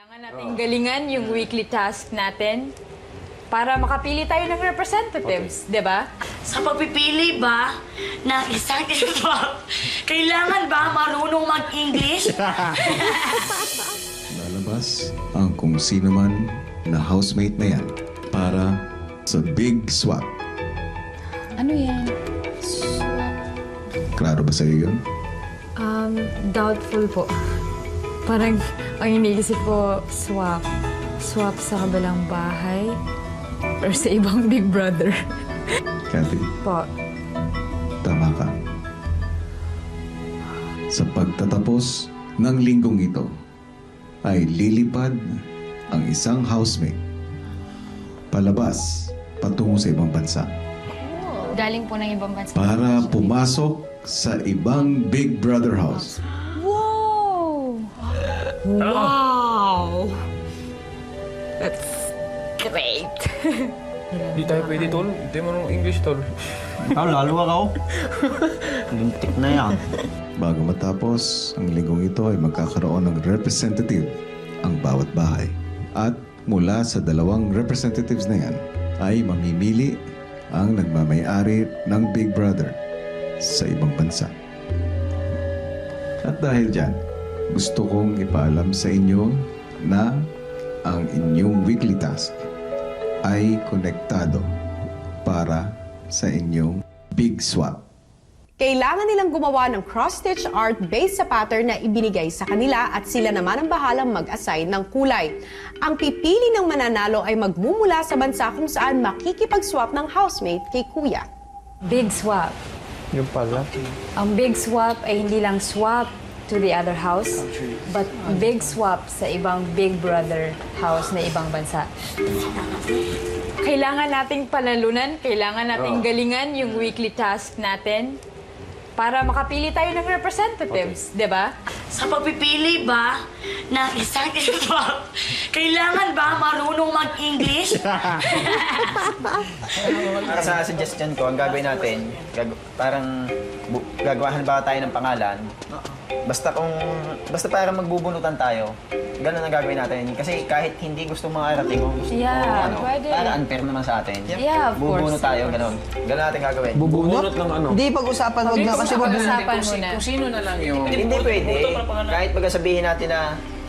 Kailangan nating galingan yung weekly task natin para makapili tayo ng representatives, di ba? Sa pagpipili ba ng isang iba, kailangan ba marunong mag-English? Lalabas ang kung sino man na housemate na yan para sa big swap. Ano yan? Klaro ba sa'yo yun? Doubtful po. Parang ang iniisip ko, swap. Swap sa kabilang bahay or sa ibang Big Brother. Kathy, Po. tama ka. Sa pagtatapos ng linggong ito, ay lilipad ang isang housemate palabas patungo sa ibang bansa Galing po ng ibang bansa. para pumasok sa ibang Big Brother house. Wow! Wow! That's great. Hindi tayo pwede, tol. Hindi mo nung English, tol. Lalo ako. Lintik na yan. Bago matapos, ang linggong ito ay magkakaroon ng representative ang bawat bahay. At mula sa dalawang representatives na yan, ay mamimili ang nagmamayari ng Big Brother sa ibang bansa. At dahil dyan, gusto kong ipaalam sa inyo na ang inyong weekly task ay konektado para sa inyong Big Swap. Kailangan nilang gumawa ng cross-stitch art based sa pattern na ibinigay sa kanila at sila naman ang bahalang mag-assign ng kulay. Ang pipili ng mananalo ay magmumula sa bansa kung saan makikipag-swap ng housemate kay Kuya. Big swap. Yung pala. Ang big swap ay hindi lang swap to the other house, but big swap sa ibang Big Brother house na ibang bansa. Kailangan nating palalunan, kailangan nating galingan yung weekly task natin para makapili tayo ng representatives, di ba? Sa pagpipili ba ng isang iba, kailangan ba marunong mag-English? Para sa suggestion ko, ang gagawin natin, gagawahan ba tayo ng pangalan? Basta para magbubunutan tayo, ganun ang gagawin natin. Kasi kahit hindi gusto makarating o gusto pwede. para unfair naman sa atin. Yeah, of Bubunot course. tayo, ganun. Ganun natin gagawin. Bubunot ng ano? Hindi, pag-usapan, wag na kasi wag na. Pag-usapan muna. Kung sino na lang yung... Hindi pwede. Kahit pagkasabihin natin na,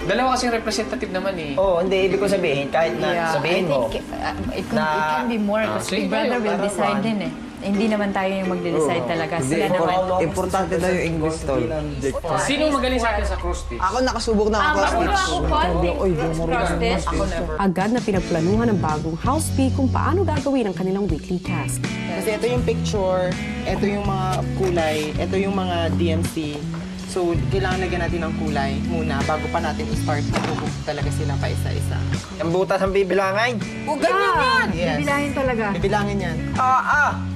Dalawa kasing representative naman eh. hindi, ibig ko sabihin, kahit na sabihin mo, it can be more because sige, Big Brother will parang decide one. din eh. Hindi naman tayo yung magde-decide talaga. Sila naman. Importante na yung English, tol. Sino magaling sa atin sa cross-stitch? Ako nakasubok na ako. Cross-stitch. Agad na pinagplanuhan ng bagong housepay kung paano gagawin ang kanilang weekly task. Kasi ito yung picture, ito yung mga kulay, ito yung mga DMC. So, kailangan lagyan natin ng kulay muna bago pa natin i-start na bubuk talaga sila pa isa-isa. ang butas ang bibilangin. O, ganyan yan! Yes. Bibilahin talaga. Bibilangin yan.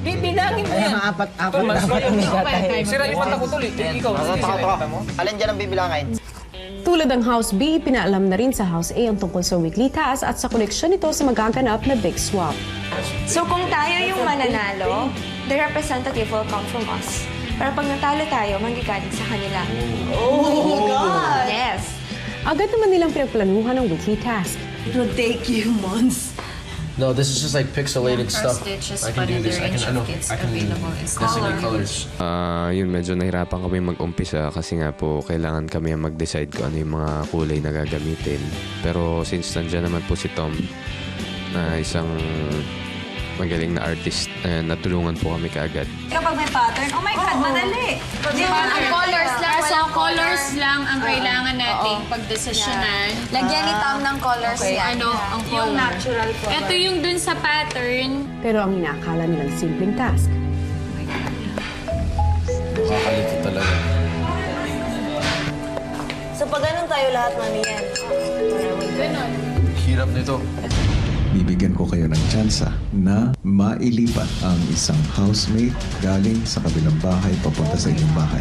Bibilangin mo Kaya mga apat dapat ang Sira yung mata ko, tol. Ikaw, sige, sira yung mata mo. Alin dyan ang bibilangin? Tulad ng House B, pinaalam na rin sa House A ang tungkol sa weekly task at sa koneksyon nito sa magaganap na big swap. So kung tayo yung mananalo, the representative will come from us. Pero pag natalo tayo, manggagaling sa kanila. Oh my God! Yes. Agad naman nilang pinagplanuhan ang weekly task. It will take you months. No, this is just like pixelated stuff. Cross-stitch is I can do this. I can designate colors. Yun, medyo nahirapan kami mag-umpisa kasi nga po kailangan kami ang mag-decide kung ano yung mga kulay na gagamitin. Pero since nandiyan naman po si Tom na isang magaling na artist, natulungan po kami kaagad. Kapag may pattern, oh my God, madali! Ang colors lang, walang colors lang ang kailangan nating pagdesisyonan. Lagyan ni Tom ng colors yan. Ano, ang color. Yung natural color. Ito yung dun sa pattern. Pero ang inaakala nilang simpleng task, Makakalito talaga. So pag ganun tayo lahat, mami yan. Hirap nito. Bibigyan ko kayo ng tsansa na mailipat ang isang housemate galing sa kabilang bahay papunta sa inyong bahay.